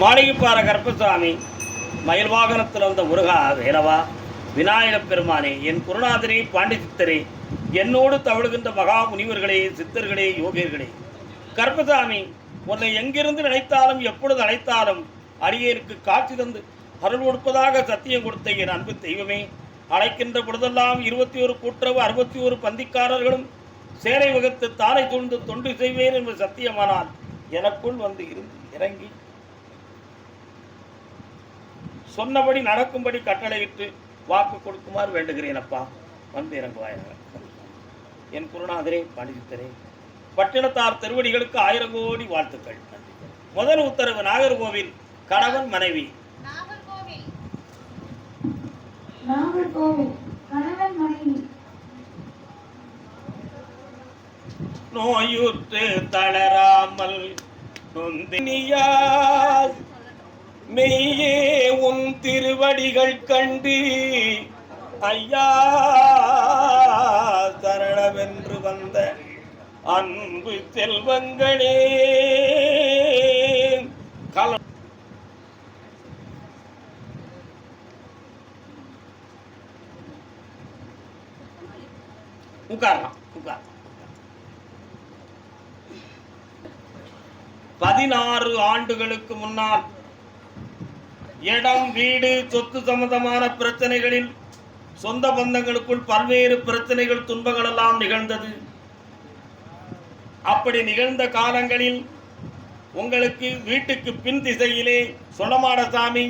மாளிகைப்பாறை கருப்பசாமி மயில் வாகனத்தில் வந்த முருகா வேலவா விநாயகப் பெருமானே, என் குருநாதரே, பாண்டி சித்தரே, என்னோடு தவழுகின்ற மகா முனிவர்களே, சித்தர்களே, யோகியர்களே, கருப்பசாமி உன்னை எங்கிருந்து நினைத்தாலும் எப்பொழுது அழைத்தாலும் அடியேனுக்கு காட்சி தந்து அருள் கொடுப்பதாக சத்தியம் கொடுத்த என் அன்பு தெய்வமே, அழைக்கின்ற பொழுதெல்லாம் 21 கூட்டுறவு 61 பந்திக்காரர்களும் சேரை வகுத்து தாரை சூழ்ந்து தொண்டு செய்வேன் என்று சத்தியமானால் எனக்குள் வந்து இருந்து இறங்கி சொன்னபடி நடக்கும்படி கட்டளையிட்டு வாக்கு கொடுக்குமாறு வேண்டுகிறேன். அப்பா, வந்து இறங்குவாயாக. என் குருநாதரே, பாண்டித்தரே, பட்டினத்தார் திருவடிகளுக்கு 1000 கோடி வாழ்த்துக்கள். முதல் உத்தரவு நாகர்கோவில் கணவன் மனைவி. நோயுற்று தளராமல் நொந்தினியார் மெய்யே உன் திருவடிகள் கண்டு ஐயா சரணவென்று வந்த அன்பு செல்வங்களே. உட்காரலாம், உட்கார். 16 ஆண்டுகளுக்கு முன்னால் இடம், வீடு, சொத்து சம்பந்தமான பிரச்சனைகளில் சொந்த பந்தங்களுக்குள் பல்வேறு பிரச்சனைகள், துன்பங்கள் எல்லாம் நிகழ்ந்தது. அப்படி நிகழ்ந்த காலங்களில் உங்களுக்கு வீட்டுக்கு பின் திசையிலே சொலமாடசாமி,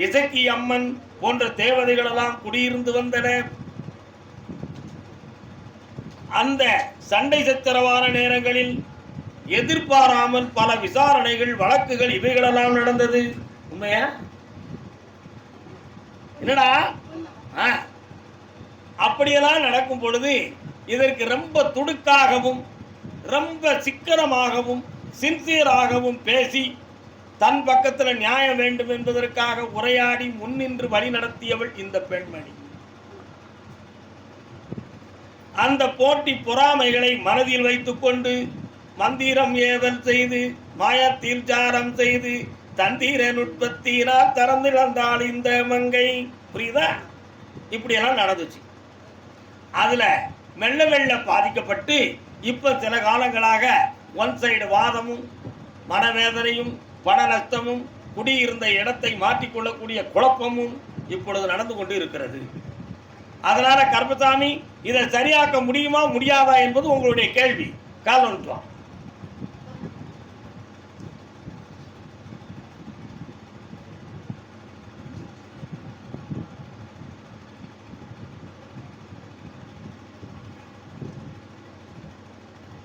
இசக்கி அம்மன் போன்ற தேவதைகள் எல்லாம் குடியிருந்து வந்தன. அந்த சண்டை சச்சரவான நேரங்களில் எதிர்பாராமல் பல விசாரணைகள், வழக்குகள் இவைகளெல்லாம் நடந்தது. உண்மையா? என்னடா? அப்படியெல்லாம் நடக்கும் பொழுது இதற்கு ரொம்ப துடுக்காகவும் ரொம்ப சிக்கனமாகவும் சின்சியராகவும் பேசி தன் பக்கத்தில் நியாயம் வேண்டும் என்பதற்காக உரையாடி முன்னின்று வழி நடத்தியவள் இந்த பெண்மணி. அந்த போட்டி பொறாமைகளை மனதில் வைத்துக் கொண்டு மந்திரம் ஏவல் செய்து மாயத்தில் சாரம் செய்து தந்திர நுட்பத்தினால் திறந்திழந்தாள் இந்த மங்கை. புரியுதா? இப்படியெல்லாம் நடந்துச்சு. அதுல மெல்ல மெல்ல பாதிக்கப்பட்டு இப்ப சில காலங்களாக ஒன் சைடு வாதமும் மனவேதனையும் பண நஷ்டமும் குடியிருந்த இடத்தை மாற்றிக்கொள்ளக்கூடிய குழப்பமும் இப்பொழுது நடந்து கொண்டு இருக்கிறது. அதனால கருப்பசாமி, இதை சரியாக்க முடியுமா முடியாதா என்பது உங்களுடைய கேள்வி. கால் வந்துட்டு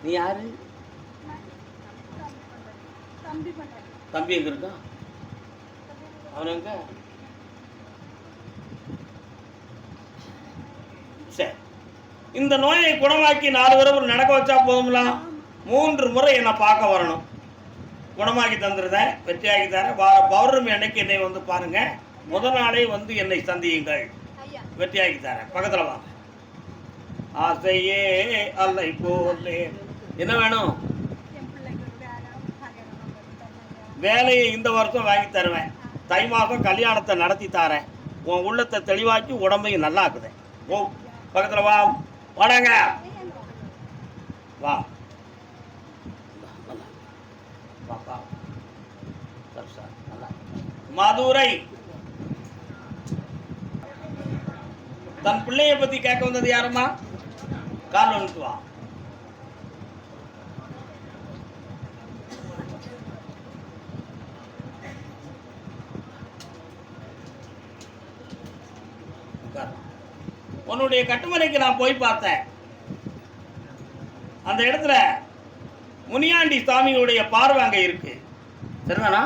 நீ யாரு? தம்பி எங்க இருக்கா? அவன் எங்க? சரி, இந்த நோயை குணமாக்கி 4 தடவை நடக்க வச்சா போதும்ல. 3 முறை என்னை பார்க்க வரணும். குணமாக்கி தந்துருதேன், வெற்றியாகி தரேன். வார பௌர்ணமி அன்னைக்கு என்னை வந்து பாருங்க. முதல் நாளே வந்து என்னை சந்தியுங்கள், வெற்றியாகி தரேன். பக்கத்தில் வாங்க. ஆசையே அல்லை போலே. என்ன வேணும்? வேலையை இந்த வருஷம் வாங்கி தருவேன். தை மாதம் கல்யாணத்தை நடத்தி தரேன். உன் உள்ளத்தை தெளிவாக்கி உடம்பையும் நல்லா இருக்குதேன். ஓ, பக்கத்தில் வா. வாடாங்க, வா. மதுரை தன் பிள்ளைய பத்தி கேட்க வந்தது யாரம்மா? கால் வந்துட்டு வா. உன்னுடைய கட்டுமனைக்கு நான் போய் பார்த்தேன். அந்த இடத்துல முனியாண்டி சாமியுடைய பார்வை அங்க இருக்கு. சரிதானா?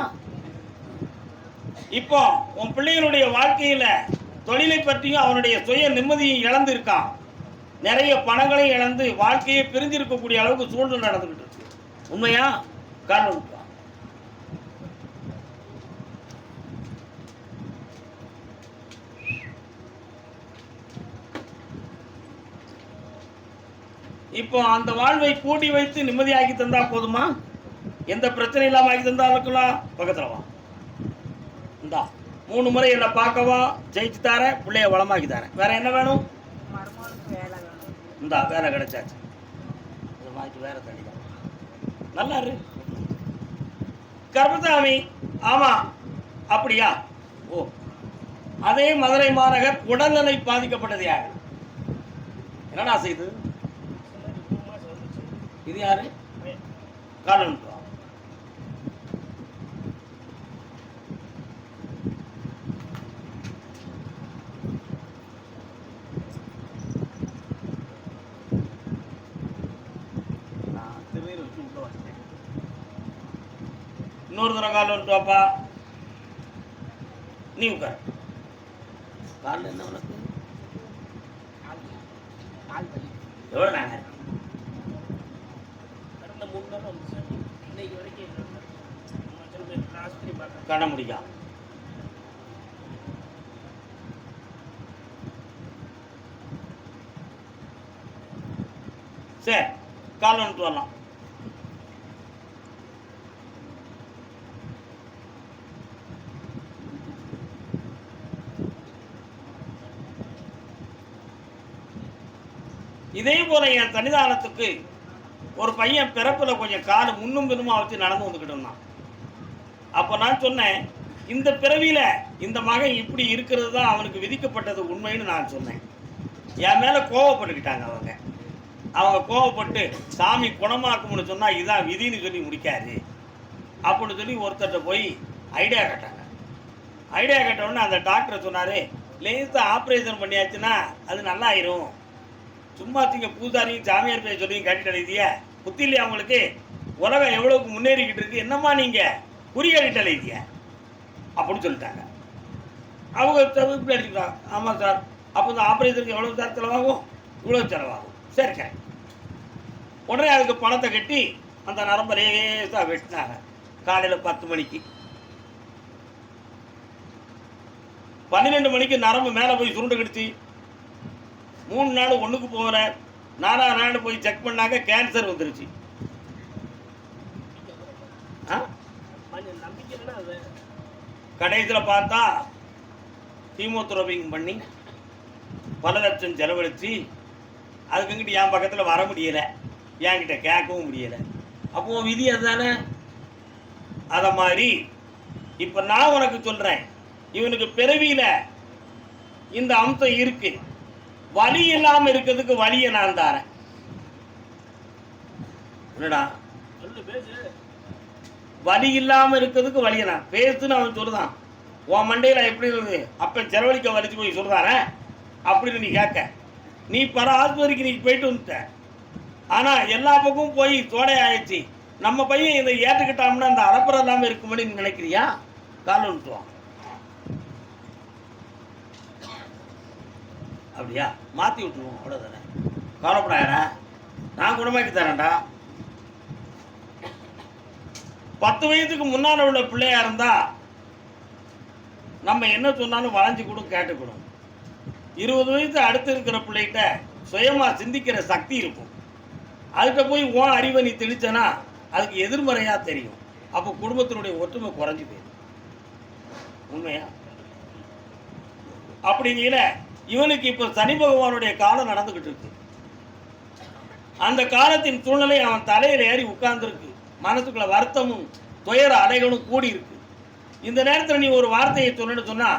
இப்போ உன் பிள்ளைகளுடைய வாழ்க்கையில தொழிலை பற்றியும் அவனுடைய சுய நிம்மதியும் இழந்து இருக்கான். நிறைய பணங்களையும் இழந்து வாழ்க்கையை பிரிஞ்சிருக்கக்கூடிய அளவுக்கு சூழ்நிலை நடந்துகிட்டு இருக்கு. உண்மையா? காரணம் இப்போ அந்த வாழ்வை கூட்டி வைத்து நிம்மதியாக்கி தந்தா போதுமா? எந்த பிரச்சனை இல்லாம ஆக்கி தந்தாலும் பக்கத்துல வா. இந்தா 3 முறை என்னை பார்க்கவா, ஜெயிச்சு தரேன், பிள்ளைய வளமாக்கி தரேன். வேற என்ன வேணும்? இந்தா வேலை கிடைச்சாச்சு. இதை வாங்கிட்டு வேற தண்ணிதான். நல்லா இரு. கர்மசாமி. ஆமா அப்படியா? ஓ, அதே மதுரை மாநகர் உடல்நிலை பாதிக்கப்பட்டது யாரு? என்னடா செய்து? இது யாரு? காலம் இன்னொரு தரம் கால் வந்துட்டு வாப்பா. நீ உட்கார். காலில் என்ன உனக்கு? எவ்வளோ நாங்கள் காண முடியும். சரி, கால் வந்துட்டு வரலாம். இதே போல என் சன்னிதானத்துக்கு ஒரு பையன் பிறப்புல கொஞ்சம் கால் முன்னும் பின்னுமா வச்சு நடந்து வந்துக்கிட்டு இருந்தான். அப்போ நான் சொன்னேன், இந்த பிறவியில இந்த மகன் இப்படி இருக்கிறது தான் அவனுக்கு விதிக்கப்பட்டது உண்மைன்னு நான் சொன்னேன். என் மேல கோவப்பட்டுக்கிட்டாங்க அவங்க கோவப்பட்டு சாமி குணமாக்கும்னு சொன்னா இதான் விதின்னு சொல்லி முடிக்காது அப்படின்னு சொல்லி ஒருத்தர்கிட்ட போய் ஐடியா கேட்டாங்க. ஐடியா கேட்டவுடனே அந்த டாக்டர் சொன்னாரு, லேசாக ஆப்ரேஷன் பண்ணியாச்சுன்னா அது நல்லா ஆயிரும். சும்மா திங்க பூசாரியும் சாமியார் பேர் சொல்லியும் கேட்டுட்டு எழுதிய புத்தி இல்லையா அவங்களுக்கு? உலகம் எவ்வளவுக்கு முன்னேறிக்கிட்டு இருக்கு, என்னம்மா நீங்க குறியேறிட்டு எழுதிய அப்படின்னு சொல்லிட்டாங்க. அவங்க இப்படி அடிச்சுட்டாங்க. ஆமாம் சார், அப்போ இந்த ஆப்ரேஷனுக்கு எவ்வளோ சார் செலவாகும்? இவ்வளோ செலவாகும். சரி சார். உடனே அதுக்கு பணத்தை கட்டி அந்த நரம்பை லேசாக வெட்டினாங்க. காலையில் 10 மணிக்கு 12 மணிக்கு நரம்பு மேலே போய் சுருண்டு கிடுச்சு. 3 நாள் ஒன்றுக்கு போகிற 4ஆம் நாள் போய் செக் பண்ணாங்க, கேன்சர் வந்துருச்சு. கடைசியில் பார்த்தா கீமோதெரபிங் பண்ணி பல லட்சம் செலவழிச்சு அதுக்குங்கிட்ட என் பக்கத்தில் வர முடியலை, என்கிட்ட கேட்கவும் முடியலை. அப்போ விதி அதுதானே. அதை மாதிரி இப்போ நான் உனக்கு சொல்கிறேன், இவனுக்கு பிறவியில் இந்த அம்சம் இருக்கு. வலி இல்லாமல் இருக்கிறதுக்கு வலியை நான் தாரேன். என்னடா வலி இல்லாமல் இருக்கிறதுக்கு வலியை நான் பேசுன்னு அவன் சொல்லுதான். உன் மண்டையில் எப்படி இருக்குது அப்போ செலவழிக்க வலிச்சு போய் சொல்லுதானே அப்படின்னு நீ கேட்க. நீ பல ஆஸ்பத்திரிக்கு நீ போயிட்டு வந்துட்ட. ஆனால் எல்லா பக்கமும் போய் தோடை ஆயிடுச்சு. நம்ம பையன் இதை ஏற்றுக்கிட்டோம்னா அந்த அறப்புறம் இல்லாமல் இருக்கும்படி நீ நினைக்கிறியா? கால் வந்துட்டுவான். அப்படியா? மாற்றி விட்டுருவோம், அவ்வளோதானே. கவலைப்படாதா, நான் குணமாக்கி தரேன்டா. 10 வயதுக்கு முன்னால் உள்ள பிள்ளையா இருந்தா நம்ம என்ன சொன்னாலும் வளைஞ்சு கூட கேட்டுக்கணும். 20 வயசு அடுத்து இருக்கிற பிள்ளைகிட்ட சுயமாக சிந்திக்கிற சக்தி இருக்கும். அதுகிட்ட போய் உன் அறிவை நீ தெளிச்சனா அதுக்கு எதிர்மறையாக தெரியும். அப்போ குடும்பத்தினுடைய ஒற்றுமை குறைஞ்சி போயிடும். உண்மையா? அப்படிங்கிற இவனுக்கு இப்போ சனி பகவானுடைய காலம் நடந்துகிட்டு இருக்கு. அந்த காலத்தின் சூழ்நிலை அவன் தலையில் ஏறி உட்கார்ந்துருக்கு. மனசுக்குள்ள வருத்தமும் துயர அலைகளும் கூடி இருக்கு. இந்த நேரத்தில் நீ ஒரு வார்த்தையை சொன்னு சொன்னா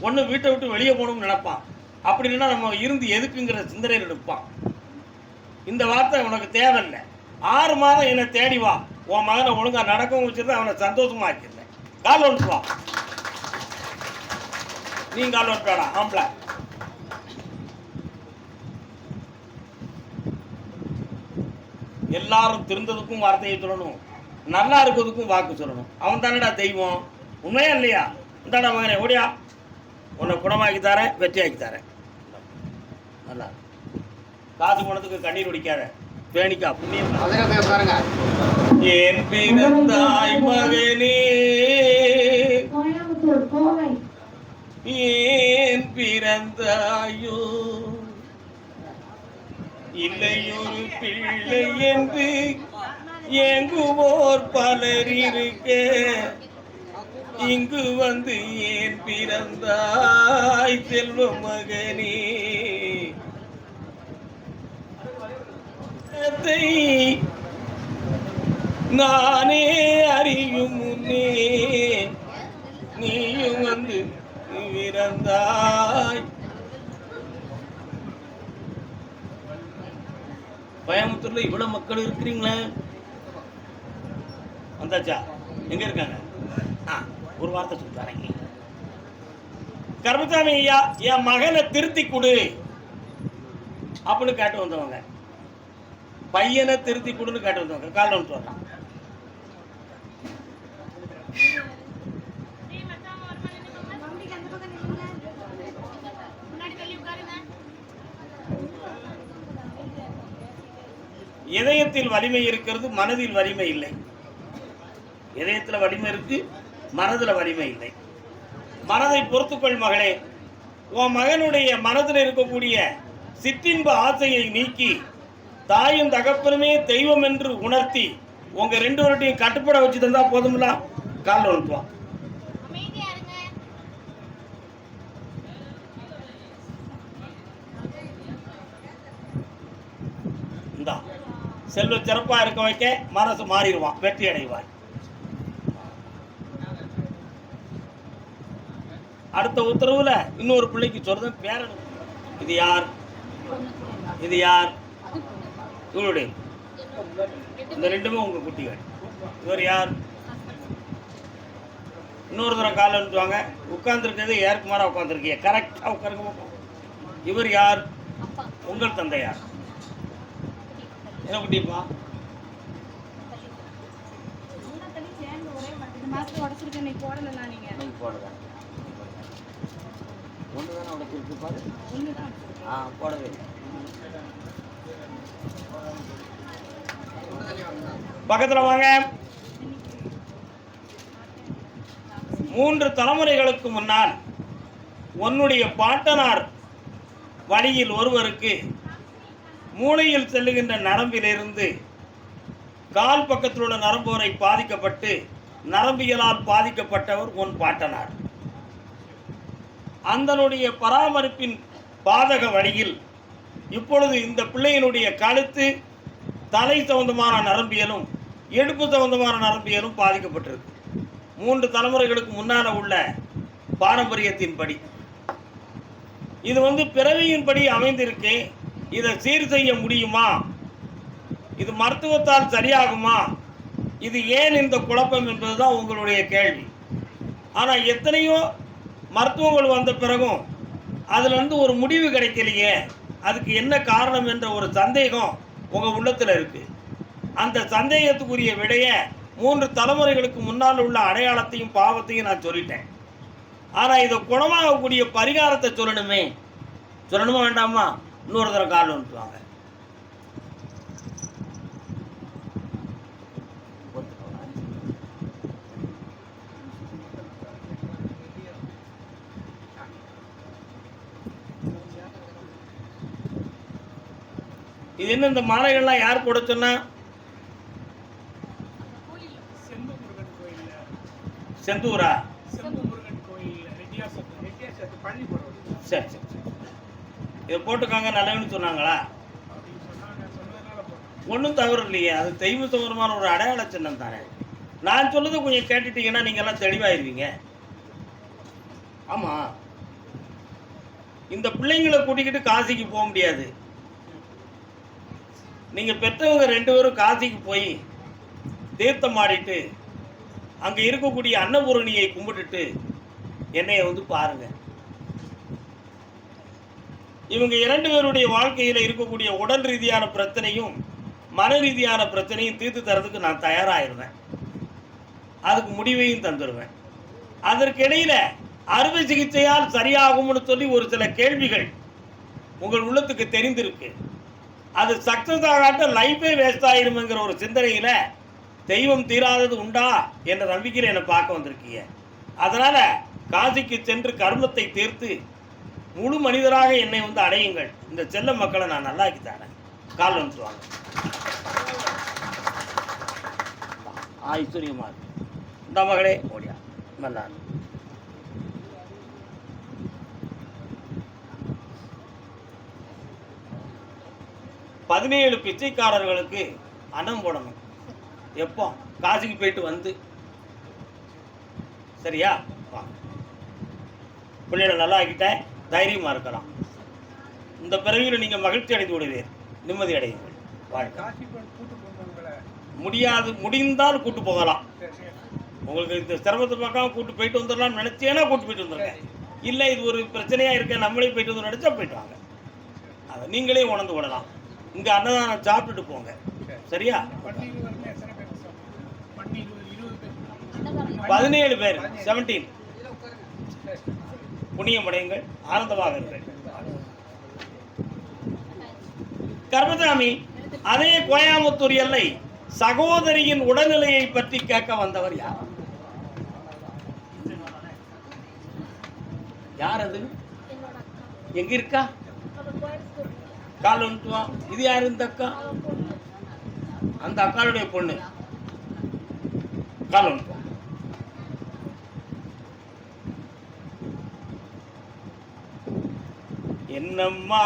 ஒன்று வீட்டை விட்டு வெளியே போகணும்னு நினைப்பான். அப்படி இல்லைன்னா நம்ம இருந்து எதுக்குங்கிற சிந்தனையில் எடுப்பான். இந்த வார்த்தை உனக்கு தேவையில்லை. 6 மாதம் என்னை தேடி வா, உன் மகனை ஒழுங்காக நடக்கவும் வச்சிருந்தா அவனை சந்தோஷமா ஆக்கிடுறேன். கால் ஒன்று வா. நீ கால் ஒன்றாடா ஆம்பளை. எல்லாரும் திருந்ததுக்கும் வார்த்தையை சொல்லணும், நல்லா இருக்கிறதுக்கும் வாக்கு சொல்லணும். அவன் தானடா தெய்வம். உண்மையா இல்லையா? இந்தாடா மகனே, ஓடியா, உன்னை குணமாக்கி தரேன், வெற்றியாக்கி தரேன். நல்லா காசு பணத்துக்கு கண்ணீர் ஒடிக்காத, பேணிக்கா புண்ணியம். என் பிறந்தாய் மகனே, ஏன் பிறந்தாயோ, இல்லையொரு பிள்ளை என்று ஏங்குவோர் பலர் இருக்க, இங்கு வந்து ஏன் பிறந்தாய் செல்வ மகனே, நானே அறியும் முன்னே நீயும் வந்து பிறந்தாய். கோயம்புத்தூர்ல இவ்வளவு மக்கள் இருக்கிறீங்களே, வந்தாச்சா? எங்க இருக்காங்க? ஒரு வார்த்தை சொல்றாங்க, கருமசாமி ஐயா என் மகனை திருத்தி கொடு அப்படின்னு கேட்டு வந்தவங்க, பையனை திருத்தி கொடுன்னு கேட்டு வந்தவங்க காலைல வந்து வரலாம். இதயத்தில் வலிமை இருக்கிறது, மனதில் வலிமை இல்லை. இதயத்தில் வலிமை இருக்கு, மனதில் வலிமை இல்லை. மனதை பொறுத்துக்கொள் மகளே. உன் மகனுடைய மனதில் இருக்கக்கூடிய சிற்றின்ப ஆசையை நீக்கி தாயும் தகப்பனுமே தெய்வம் என்று உணர்த்தி உங்க ரெண்டு பேருடையும் கட்டுப்பட வச்சு தந்தா போதும்ல. காலில் ஒழுத்துவான். இந்தா செல்வ சிறப்பா இருக்க வைக்க மனசு மாறிடுவான், வெற்றி அடைவான். அடுத்த உத்தரவுல இன்னொரு பிள்ளைக்கு சொல்றது பேரன். இது யார்? இது யார்? இவருடைய இந்த ரெண்டுமே உங்க குட்டிகள். இவர் யார்? இன்னொரு தரம் கால எழுத்துவாங்க. உட்கார்ந்துருக்கிறது ஏற்குமாரா உட்காந்துருக்கீங்க, கரெக்டா உட்காருங்க. இவர் யார்? உங்கள் தந்தையார். என்ன குட்டிப்பா? போடுங்க. ஒண்ணுதானே உடைச்சிருக்கு பாரு. போடவே பக்கத்துல வாங்க. 3 தலைமுறைகளுக்கு முன்னால் உன்னுடைய பாட்டனார் வழியில் ஒருவருக்கு மூளையில் செல்லுகின்ற நரம்பிலிருந்து கால் பக்கத்தில் உள்ள நரம்பு வரை பாதிக்கப்பட்டு நரம்பியலால் பாதிக்கப்பட்டவர் உன் பாட்டனார். அந்தனுடைய பராமரிப்பின் பாதக வழியில் இப்பொழுது இந்த பிள்ளையினுடைய கழுத்து, தலை சம்பந்தமான நரம்பியலும் இடுப்பு சம்பந்தமான நரம்பியலும் பாதிக்கப்பட்டிருக்கு. 3 தலைமுறைகளுக்கு முன்னால உள்ள பாரம்பரியத்தின்படி இது பிறவியின்படி அமைந்திருக்கு. இதை சீர் செய்ய முடியுமா? இது மருத்துவத்தால் சரியாகுமா? இது ஏன் இந்த குழப்பம் என்பதுதான் உங்களுடைய கேள்வி. ஆனால் எத்தனையோ மருத்துவங்கள் வந்த பிறகும் அதுலேருந்து ஒரு முடிவு கிடைக்கலையே, அதுக்கு என்ன காரணம் என்ற ஒரு சந்தேகம் உங்கள் உள்ளத்தில் இருக்குது. அந்த சந்தேகத்துக்குரிய விடைய 3 தலைமுறைகளுக்கு முன்னால் உள்ள அடையாளத்தையும் பாவத்தையும் நான் சொல்லிட்டேன். ஆனால் இதை குணமாகக்கூடிய பரிகாரத்தை சொல்லணுமா வேண்டாமா? இன்னொரு தடவை கால் வந்துட்டுவாங்க. இது என்ன இந்த மாலைகள்லாம் யார் போட சொன்னா? செந்தூரா? சரி சரி, இதை போட்டுக்காங்க நல்லவன்னு சொன்னாங்களா? ஒன்றும் தவறு இல்லையே, அது தெய்வ சம்பந்தமான ஒரு அடையாள சின்னம் தானே. நான் சொல்லுறது கொஞ்சம் கேட்டுட்டீங்கன்னா நீங்க எல்லாம் தெளிவாயிருவீங்க. ஆமா, இந்த பிள்ளைங்களை கூட்டிக்கிட்டு காசிக்கு போக முடியாது. நீங்க பெற்றவங்க 2 பேரும் காசிக்கு போய் தீர்த்தம் ஆடிட்டு அங்க இருக்கக்கூடிய அன்னபூரணியை கும்பிட்டுட்டு என்னைய பாருங்க. இவங்க 2 பேருடைய வாழ்க்கையில இருக்கக்கூடிய உடல் ரீதியான பிரச்சனையும் மன ரீதியான பிரச்சனையும் தீர்த்து தரதுக்கு நான் தயாராகிருவேன். அதுக்கு முடிவையும் தந்துடுவேன். அதற்கிடையில அறுவை சிகிச்சையால் சரியாகும்னு சொல்லி ஒரு சில கேள்விகள் உங்கள் உள்ளத்துக்கு தெரிந்திருக்கு. அது சக்சஸ் ஆகாட்ட லைஃபே வேஸ்ட் ஆயிருமுங்கிற ஒரு சிந்தனையில தெய்வம் தீராதது உண்டா என்ற நம்பிக்கையில் என்னை பார்க்க வந்திருக்கீங்க. அதனால காசிக்கு சென்று கர்மத்தை தீர்த்து முழு மனிதராக என்னை அடையுங்கள். இந்த செல்ல மக்களை நான் நல்லாக்கி தரேன். கால் வந்துடுவாங்க. ஐஸ்வர்யமா இருக்கு இந்த மகளே ஓடியா. நல்லா 17 பிச்சைக்காரர்களுக்கு அன்னம் போடணும். எப்போ? காசிக்கு போயிட்டு வந்து. சரியா? பிள்ளைகளை நல்லா ஆக்கிட்டேன், தைரியமாக இருக்கலாம். இந்த பிறவியில் நீங்கள் மகிழ்ச்சி அடைந்து விடுவீர், நிம்மதி அடையுங்கள். முடியாது, முடிந்தால் கூட்டு போகலாம். உங்களுக்கு இந்த சிரமத்தை பார்க்காம கூட்டு போயிட்டு வந்துடலாம்னு நினைச்சேன்னா கூட்டு போயிட்டு வந்துடுங்க. இல்லை இது ஒரு பிரச்சனையாக இருக்க நம்மளே போயிட்டு வந்து நினைச்சா போயிட்டு வாங்க. அதை நீங்களே உணர்ந்து விடலாம். இங்கே அன்னதானம் சாப்பிட்டுட்டு போங்க. சரியா? 17 பேர் 17 புண்ணியம் அடையுங்கள், ஆனந்தமாக இருங்கள். கர்மசாமி அதே கோயம்புத்தூர் எல்லை சகோதரியின் உடல்நிலையை பற்றி கேட்க வந்தவர் யார்? யார் அது? எங்க இருக்கா? கால் வந்துட்டுவா. இது யாரு இந்த அக்கா? அந்த அக்காளுடைய பொண்ணு. கால் வந்துட்டுவா. என்னம்மா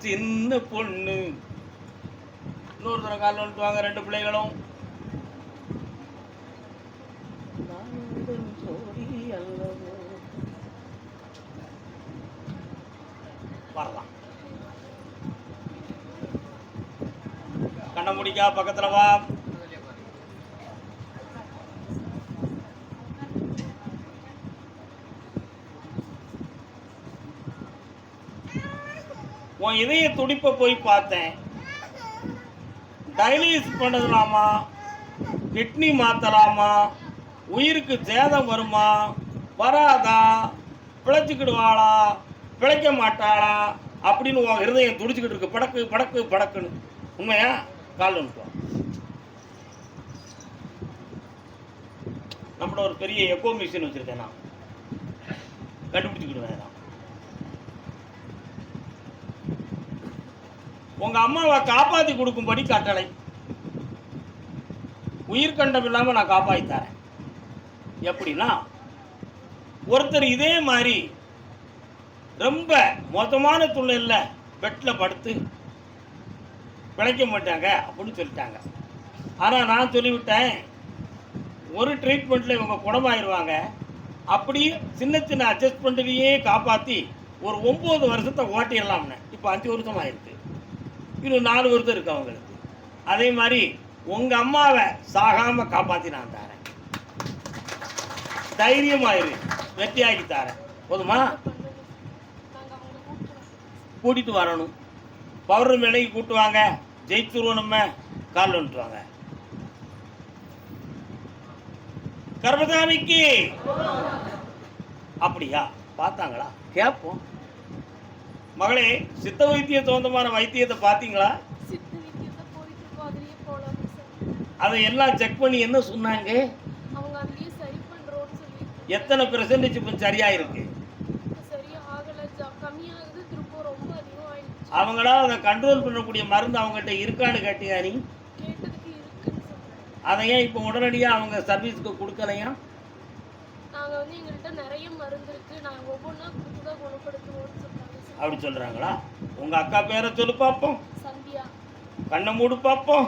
சின்ன பொண்ணு. இன்னொரு தடவை கால் வந்துட்டுவாங்க. 2 பிள்ளைகளும். வரலாம். கண்ண முடிக்கா, பக்கத்துல வா. உன் இதய துடிப்பை போய் பார்த்தேன். டயலிஸ் பண்ணலாமா, கிட்னி மாத்தலாமா, உயிருக்கு சேதம் வருமா, வராதா, பிழைச்சிக்கிடுவாளா, பிழைக்க மாட்டாளா அப்படின்னு உன் இருதயம் துடிச்சுக்கிட்டு இருக்கு. படக்கு படக்கு படக்குன்னு. உண்மையா? கால் வந்துட்டோம். நம்மள ஒரு பெரிய எக்கோ மிஷின் வச்சிருக்கேன், நான் கண்டுபிடிச்சுக்கிடுவேன். உங்க அம்மாவை காப்பாற்றி கொடுக்கும்படி கட்டளை. உயிர்கண்டம் இல்லாமல் நான் காப்பாற்றி தரேன். எப்படின்னா, ஒருத்தர் இதே மாதிரி ரொம்ப மொத்தமான சூழ்நிலையில் பெட்டில் படுத்து பிழைக்க மாட்டாங்க அப்படின்னு சொல்லிட்டாங்க. ஆனால் நான் சொல்லிவிட்டேன், ஒரு ட்ரீட்மெண்ட்டில் இவங்க குணமாயிருவாங்க. அப்படி சின்ன சின்ன அட்ஜஸ்ட்மெண்ட்லேயே காப்பாற்றி ஒரு 9 வருஷத்தை ஓட்டிடலாம்னு. இப்போ 5 வருஷம் ஆயிருக்கு. இன்னும் 4 வருஷம் இருக்கு அவங்களுக்கு. அதே மாதிரி உங்கள் அம்மாவை சாகாமல் காப்பாற்றி நான் தரேன். தைரியமாயிரு, வெற்றியாக்கி தரேன். போதுமா? கூட்டிட்டு வரணும். பௌர்ணமி அன்னைக்கு கூட்டுவாங்க. ஜெயிச்சுருவோம். நம்ம கால் வந்துட்டுவாங்க. கர்மசாமிக்கு அப்படியா? பார்த்தாங்களா? கேட்போம். மகளே, சித்த வைத்திய சொந்தமான வைத்தியத்தை பார்த்தீங்களா? அதை எல்லாம் செக் பண்ணி என்ன சொன்னாங்க? எத்தனை பெர்சன்டேஜ் இப்போ சரியா இருக்கு? அவங்களா அதை கண்ட்ரோல் பண்ணக்கூடிய மருந்து அவங்ககிட்ட இருக்கான்னு கேட்டியா நீ? அதை ஏன் இப்போ உடனடியாக அவங்க சர்வீஸ்க்கு கொடுக்கலையா? அப்படி சொல்றாங்களா? உங்க அக்கா பேரை சொல்லு பார்ப்போம். கண்ணை மூடு பார்ப்போம்.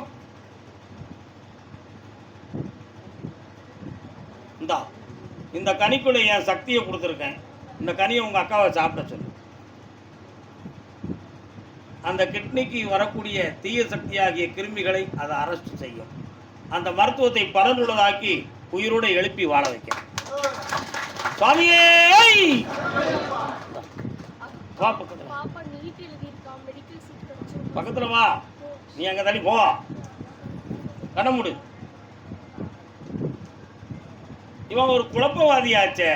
இந்த கனிக்குள்ள என் சக்தியை கொடுத்துருக்கேன். இந்த கனியை உங்க அக்காவை சாப்பிட சொல்லு. அந்த கிட்னிக்கு வரக்கூடிய தீய சக்தியாகிய கிருமிகளை அதை அரெஸ்ட் செய்யும். அந்த மருத்துவத்தை பலனுள்ளதாக்கி உயிரோடு எழுப்பி வாழ வைக்க. சுவாமியே, வா பக்கத்துல. பக்கத்துல வா. நீ அங்க தள்ளி போ. கண்ண மூடு. இவன் ஒரு குழப்பவாதியாச்சே.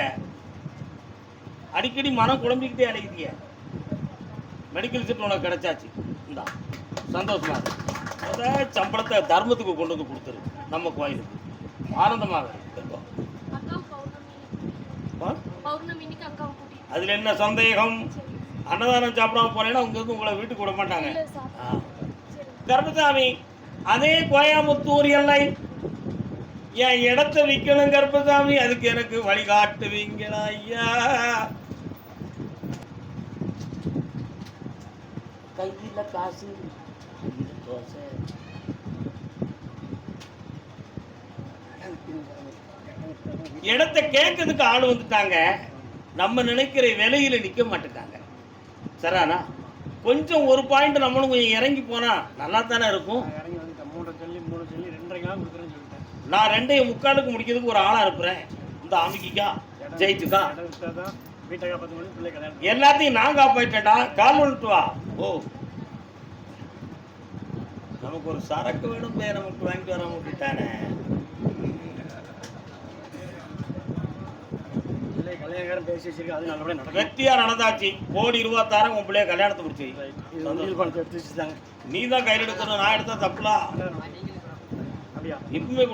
அடிக்கடி மனம் குழம்பிக்கிட்டே அடைக்குதிய. மெடிக்கல் சீட் உனக்கு கிடைச்சாச்சு. இந்தா சந்தோஷமா இருக்கு. அதை சம்பளத்தை தர்மத்துக்கு கொண்டு வந்து கொடுத்துரு. நம்ம கோயிலுக்கு ஆனந்தமாக இருக்கும். அதுல என்ன சந்தேகம்? அன்னதானம் சாப்பிடாம போனேன்னா உங்க உங்களை வீட்டுக்கு விட மாட்டாங்க. கர்மசாமி அதே கோயம்புத்தூர் எல்லை என் இடத்த விற்கணும் கருப்பசாமி, அதுக்கு எனக்கு வழிகாட்டுவீங்களா ஐயா? கையில காசு, கையில தோசை. இடத்த கேட்கறதுக்கு ஆள் வந்துட்டாங்க, நம்ம நினைக்கிற விலையில நிக்க மாட்டேங்காங்க. சரிண்ணா, கொஞ்சம் ஒரு பாயிண்ட் நம்மளும் கொஞ்சம் இறங்கி போனா நல்லா தானே இருக்கும். நான் 2.45 முடிக்கிறதுக்கு ஒரு ஆளா இருப்பேன். இந்த அமுக்கிக்கா ஜெயிச்சுக்கா எல்லாத்தையும் நான் காப்பாற்றேன்டா, கால் வந்துட்டு வா. ஓ, நமக்கு ஒரு சரக்கு வேணும், நமக்கு வாங்கிட்டு வர விட்டுட்டானே. வெற்றியா நடந்தாச்சு, கோடி ரூபாய் தரேன், உன் பிள்ளைய கல்யாணத்தை முடிச்சு. நீ தான் கையில் எடுக்கணும், நான் எடுத்தா தப்புலாம். இப்பவுமே